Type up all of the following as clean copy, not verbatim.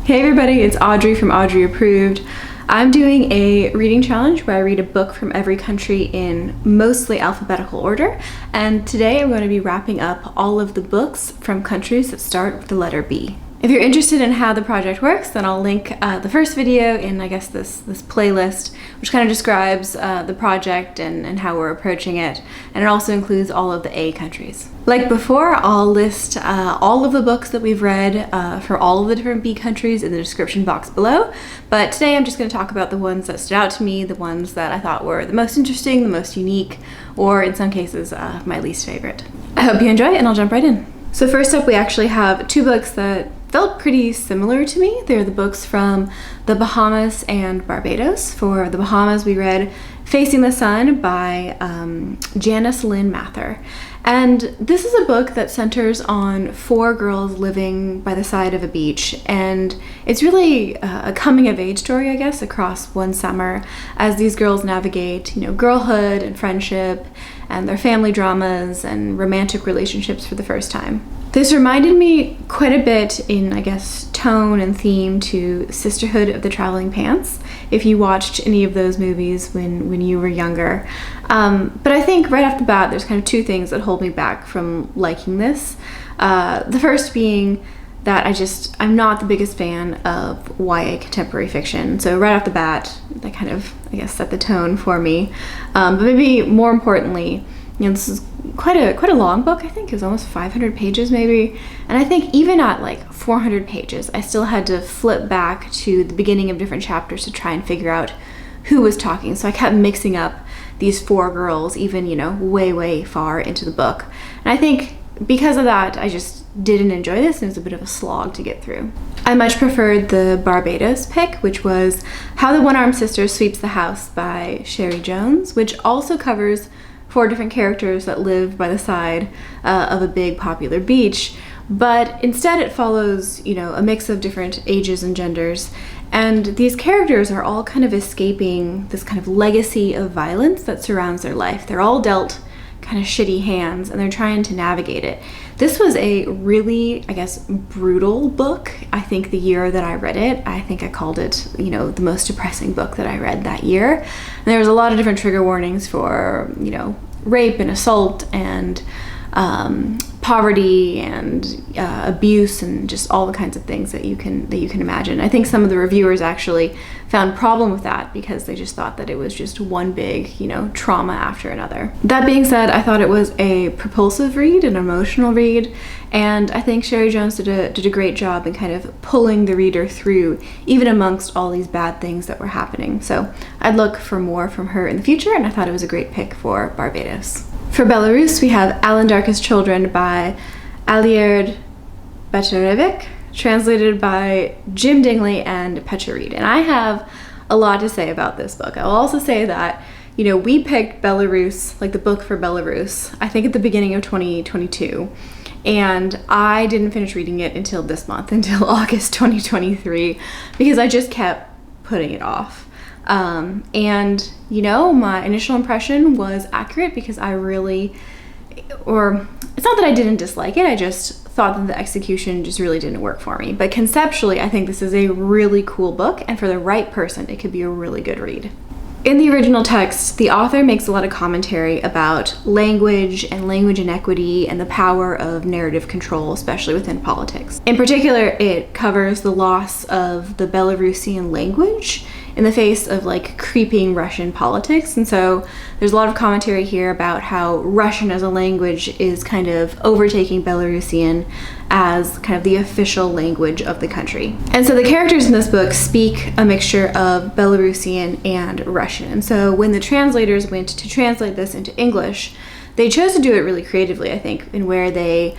Hey everybody, it's Audrey from Audrey Approved. I'm doing a reading challenge where I read a book from every country in mostly alphabetical order, and today I'm going to be wrapping up all of the books from countries that start with the letter B. If you're interested in how the project works, then I'll link the first video in, I guess, this playlist, which kind of describes the project and how we're approaching it, and it also includes all of the A countries. Like before, I'll list all of the books that we've read for all of the different B countries in the description box below, but today I'm just going to talk about the ones that stood out to me, the ones that I thought were the most interesting, the most unique, or in some cases, my least favorite. I hope you enjoy, and I'll jump right in. So first up, we actually have two books that felt pretty similar to me. They're the books from the Bahamas and Barbados. For the Bahamas, we read Facing the Sun by Janice, Lynn Mather. And this is a book that centers on four girls living by the side of a beach, and it's really a coming-of-age story, I guess, across one summer as these girls navigate, girlhood and friendship and their family dramas and romantic relationships for the first time. This reminded me quite a bit in, I guess, tone and theme to Sisterhood of the Traveling Pants, if you watched any of those movies when you were younger. But I think right off the bat, there's kind of two things that hold me back from liking this. The first being that I'm not the biggest fan of YA contemporary fiction. So right off the bat, that kind of, I guess, set the tone for me. But maybe more importantly, this is quite a long book. I think it was almost 500 pages maybe. And I think even at like 400 pages, I still had to flip back to the beginning of different chapters to try and figure out who was talking. So I kept mixing up these four girls, even, way far into the book. And I think because of that, I just didn't enjoy this, and it was a bit of a slog to get through. I much preferred the Barbados pick, which was How the One-Armed Sister Sweeps the House by Cherie Jones, which also covers four different characters that live by the side of a big popular beach, but instead it follows, a mix of different ages and genders, and these characters are all kind of escaping this kind of legacy of violence that surrounds their life. They're all dealt kind of shitty hands, and they're trying to navigate it. This was a really, I guess, brutal book. I think the year that I read it, I think I called it, the most depressing book that I read that year. And there was a lot of different trigger warnings for, rape and assault and poverty and abuse and just all the kinds of things that you can imagine. I think some of the reviewers actually found problem with that because they just thought that it was just one big, trauma after another. That being said, I thought it was a propulsive read, an emotional read, and I think Cherie Jones did a great job in kind of pulling the reader through, even amongst all these bad things that were happening. So I'd look for more from her in the future, and I thought it was a great pick for Barbados. For Belarus, we have ALINDARKA's Children by Alhierd, Bacharevic, translated by Jim Dingley and Petra Reid. And I have a lot to say about this book. I'll also say that, we picked Belarus, like the book for Belarus, I think at the beginning of 2022. And I didn't finish reading it until this month, until August 2023, because I just kept putting it off. And my initial impression was accurate because it's not that I didn't dislike it, I just thought that the execution just really didn't work for me. But conceptually, I think this is a really cool book, and for the right person, it could be a really good read. In the original text, the author makes a lot of commentary about language and language inequity and the power of narrative control, especially within politics. In particular, it covers the loss of the Belarusian language in the face of creeping Russian politics. And so there's a lot of commentary here about how Russian as a language is kind of overtaking Belarusian as kind of the official language of the country. And so the characters in this book speak a mixture of Belarusian and Russian. And so when the translators went to translate this into English, they chose to do it really creatively, I think, in where they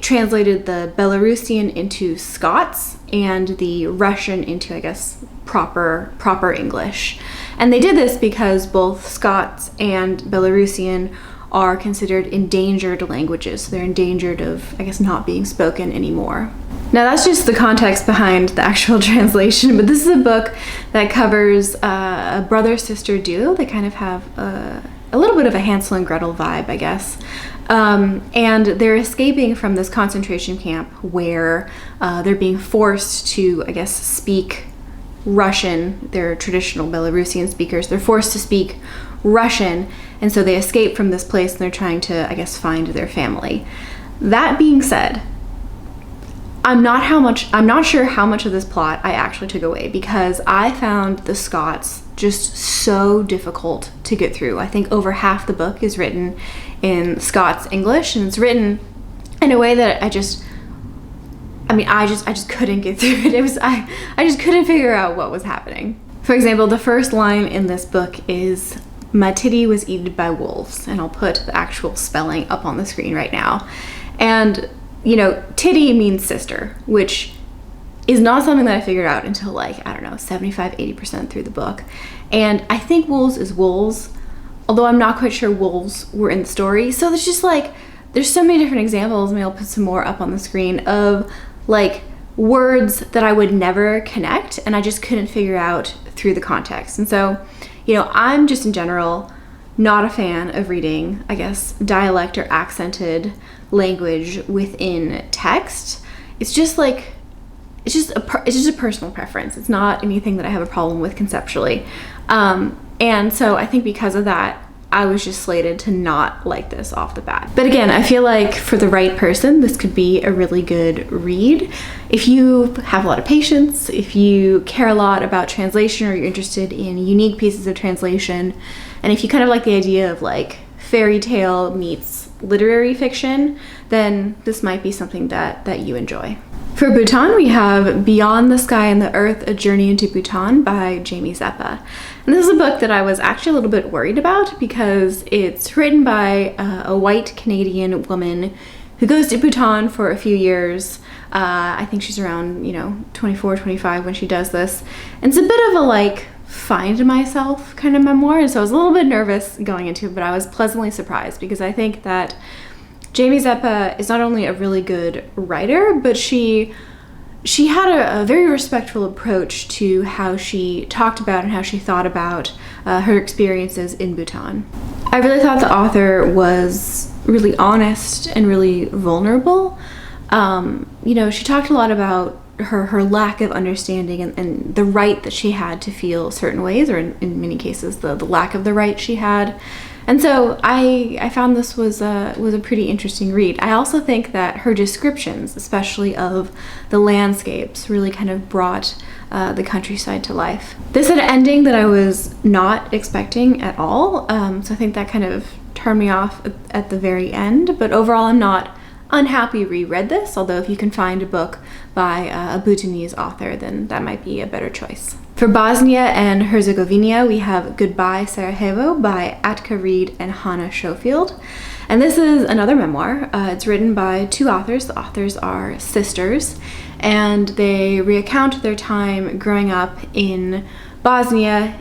translated the Belarusian into Scots and the Russian into, I guess, proper English. And they did this because both Scots and Belarusian are considered endangered languages. So they're endangered of, I guess, not being spoken anymore. Now that's just the context behind the actual translation, but this is a book that covers a brother-sister duo. They kind of have a little bit of a Hansel and Gretel vibe, I guess. And they're escaping from this concentration camp where they're being forced to, I guess, speak Russian. They're traditional Belarusian speakers. They're forced to speak Russian, and so they escape from this place and they're trying to, I guess, find their family. That being said, I'm not sure how much of this plot I actually took away, because I found the Scots just so difficult to get through. I think over half the book is written in Scots English, and it's written in a way that I just couldn't get through it. I just couldn't figure out what was happening. For example, the first line in this book is, "My titty was eaten by wolves," and I'll put the actual spelling up on the screen right now. And you know, titty means sister, which is not something that I figured out until, like, I don't know, 75-80% through the book. And I think wolves is wolves, although I'm not quite sure wolves were in the story. So there's just like, there's so many different examples. Maybe I'll put some more up on the screen of like words that I would never connect, and I just couldn't figure out through the context. And so, you know, I'm just in general not a fan of reading, I guess, dialect or accented language within text. It's just like, it's just a personal preference. It's not anything that I have a problem with conceptually. And so I think because of that, I was just slated to not like this off the bat. But again, I feel like for the right person, this could be a really good read. If you have a lot of patience, if you care a lot about translation, or you're interested in unique pieces of translation, and if you kind of like the idea of like fairy tale meets literary fiction, then this might be something that you enjoy. For Bhutan, we have Beyond the Sky and the Earth, A Journey into Bhutan by Jamie Zeppa. And this is a book that I was actually a little bit worried about, because it's written by a white Canadian woman who goes to Bhutan for a few years. I think she's around, 24, 25 when she does this. And it's a bit of a like find myself kind of memoir. And so I was a little bit nervous going into it, but I was pleasantly surprised, because I think that Jamie Zeppa is not only a really good writer, but she had a very respectful approach to how she talked about and how she thought about her experiences in Bhutan. I really thought the author was really honest and really vulnerable. She talked a lot about her lack of understanding and the right that she had to feel certain ways, or in many cases the lack of the right she had. And so I found this was a pretty interesting read. I also think that her descriptions, especially of the landscapes, really kind of brought the countryside to life. This had an ending that I was not expecting at all, so I think that kind of turned me off at the very end. But overall, I'm not unhappy reread this, although if you can find a book by a Bhutanese author, then that might be a better choice. For Bosnia and Herzegovina, we have Goodbye Sarajevo by Atka Reid and Hannah Schofield. And this is another memoir. It's written by two authors. The authors are sisters, and they recount their time growing up in Bosnia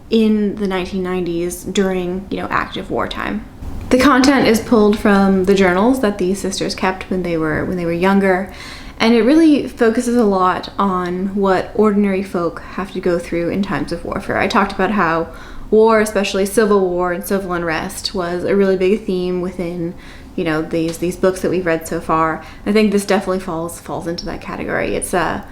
in the 1990s during, active wartime. The content is pulled from the journals that these sisters kept when they were younger, and it really focuses a lot on what ordinary folk have to go through in times of warfare. I talked about how war, especially civil war and civil unrest, was a really big theme within, these books that we've read so far. I think this definitely falls into that category. It's a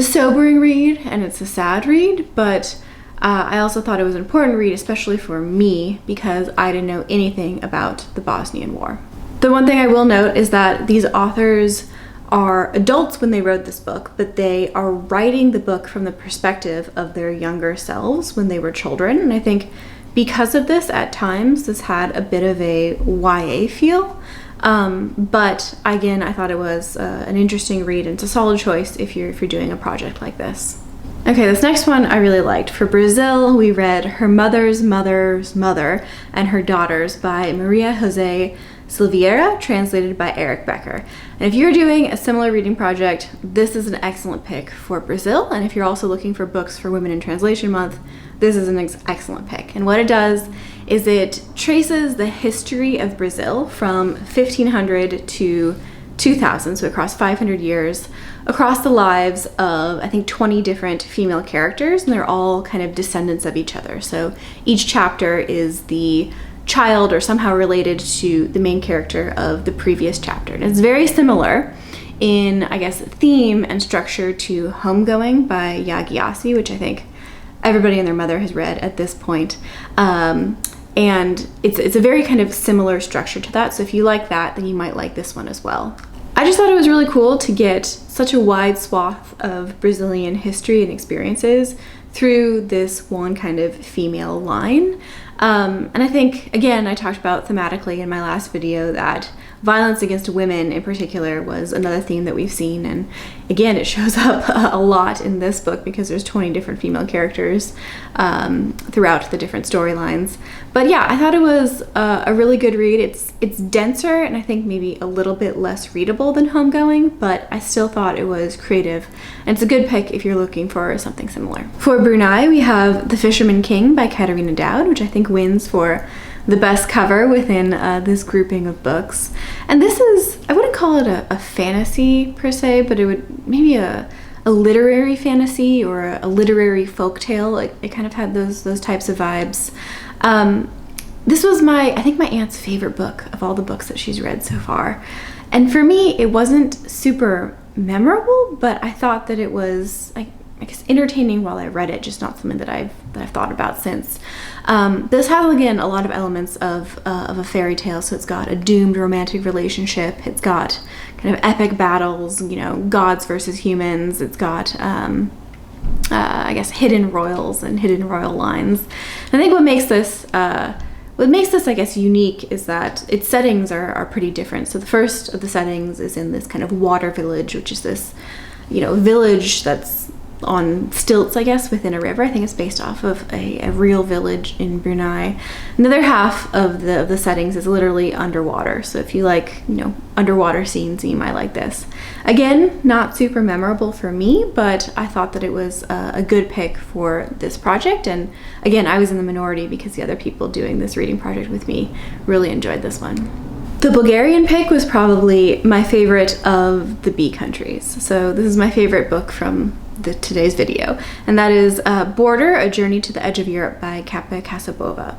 sobering read and it's a sad read, but I also thought it was an important read, especially for me, because I didn't know anything about the Bosnian War. The one thing I will note is that these authors are adults when they wrote this book, but they are writing the book from the perspective of their younger selves when they were children. And I think because of this, at times, this had a bit of a YA feel. But again, I thought it was an interesting read, and it's a solid choice if you're doing a project like this. Okay, this next one I really liked. For Brazil, we read Her Mother's Mother's Mother and Her Daughters by Maria Jose Silveira, translated by Eric Becker. And if you're doing a similar reading project, this is an excellent pick for Brazil. And if you're also looking for books for Women in Translation Month, this is an excellent pick. And what it does is it traces the history of Brazil from 1500 to 2000, so across 500 years, across the lives of, I think, 20 different female characters, and they're all kind of descendants of each other. So each chapter is the child or somehow related to the main character of the previous chapter. And it's very similar in, I guess, theme and structure to Homegoing by Yaa Gyasi, which I think everybody and their mother has read at this point. And it's a very kind of similar structure to that. So if you like that, then you might like this one as well. I just thought it was really cool to get such a wide swath of Brazilian history and experiences through this one kind of female line. And I think, again, I talked about thematically in my last video that violence against women in particular was another theme that we've seen, and again, it shows up a lot in this book because there's 20 different female characters throughout the different storylines. But yeah, I thought it was a really good read. It's denser and I think maybe a little bit less readable than Homegoing, but I still thought it was creative, and it's a good pick if you're looking for something similar. For Brunei, we have The Fisherman King by Katarina Dowd, which I think wins for the best cover within this grouping of books. And this is, I wouldn't call it a fantasy per se, but it would maybe a literary fantasy or a literary folktale. Like, it kind of had those types of vibes. This was I think my aunt's favorite book of all the books that she's read so far. And for me, it wasn't super memorable, but I thought that it was, I guess, entertaining while I read it, just not something that I've thought about since. This has, again, a lot of elements of a fairy tale. So it's got a doomed romantic relationship. It's got kind of epic battles, you know, gods versus humans. It's got, I guess, hidden royals and hidden royal lines. And I think what makes this, I guess, unique is that its settings are pretty different. So the first of the settings is in this kind of water village, which is this, you know, village that's on stilts, I guess, within a river. I think it's based off of a real village in Brunei. Another half of the settings is literally underwater. So if you like, you know, underwater scenes, you might like this. Again, not super memorable for me, but I thought that it was a good pick for this project. And again, I was in the minority because the other people doing this reading project with me really enjoyed this one. The Bulgarian pick was probably my favorite of the B countries. So this is my favorite book from today's video, and that is Border, A Journey to the Edge of Europe by Kappa Kasabova.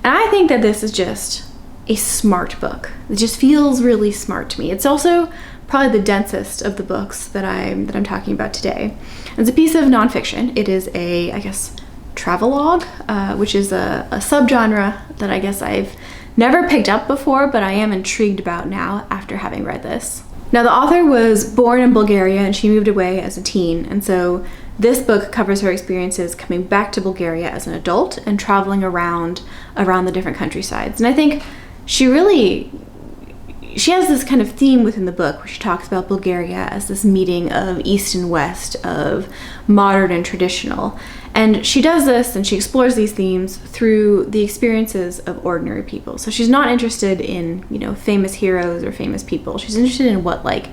And I think that this is just a smart book. It just feels really smart to me. It's also probably the densest of the books that I'm talking about today. It's a piece of nonfiction. It is a, I guess, travelogue, which is a subgenre that I guess I've never picked up before, but I am intrigued about now after having read this. Now, the author was born in Bulgaria and she moved away as a teen, and so this book covers her experiences coming back to Bulgaria as an adult and traveling around the different countrysides. And I think she has this kind of theme within the book where she talks about Bulgaria as this meeting of East and West, of modern and traditional. And she does this and she explores these themes through the experiences of ordinary people. So she's not interested in, you know, famous heroes or famous people. She's interested in what, like,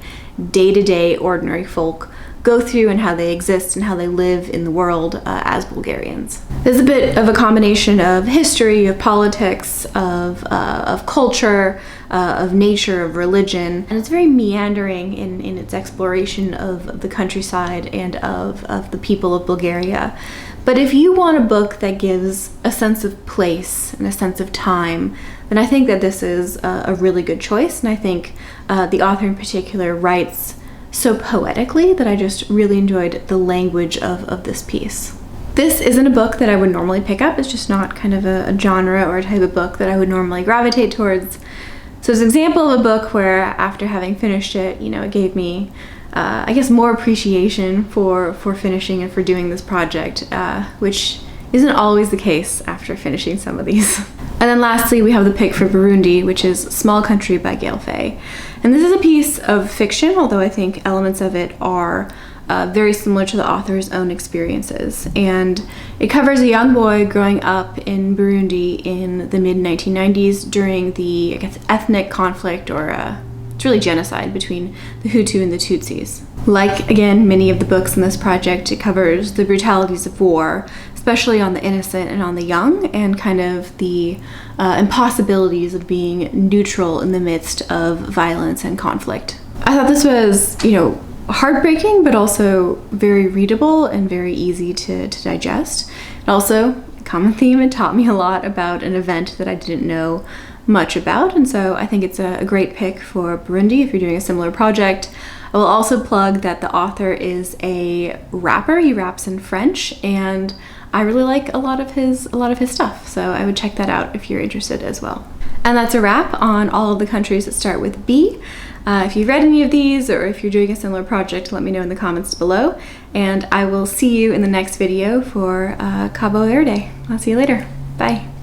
day-to-day ordinary folk go through and how they exist and how they live in the world as Bulgarians. There's a bit of a combination of history, of politics, of culture, of nature, of religion, and it's very meandering in its exploration of the countryside and of the people of Bulgaria. But if you want a book that gives a sense of place and a sense of time, then I think that this is a really good choice. And I think the author in particular writes so poetically that I just really enjoyed the language of this piece. This isn't a book that I would normally pick up. It's just not kind of a genre or a type of book that I would normally gravitate towards. So it's an example of a book where after having finished it, you know, it gave me I guess more appreciation for finishing and for doing this project, which isn't always the case after finishing some of these. And then lastly, we have the pick for Burundi, which is Small Country by Gail Fay. And this is a piece of fiction, although I think elements of it are very similar to the author's own experiences. And it covers a young boy growing up in Burundi in the mid-1990s during the, I guess, ethnic conflict or it's really genocide between the Hutu and the Tutsis. Like, again, many of the books in this project, it covers the brutalities of war, especially on the innocent and on the young, and kind of the impossibilities of being neutral in the midst of violence and conflict. I thought this was, you know, heartbreaking, but also very readable and very easy to digest. And also, common theme, it taught me a lot about an event that I didn't know much about, and so I think it's a great pick for Burundi if you're doing a similar project. I will also plug that the author is a rapper. He raps in French, and I really like a lot of his stuff, so I would check that out if you're interested as well. And that's a wrap on all of the countries that start with B. If you've read any of these, or if you're doing a similar project, let me know in the comments below, and I will see you in the next video for Cabo Verde. I'll see you later. Bye.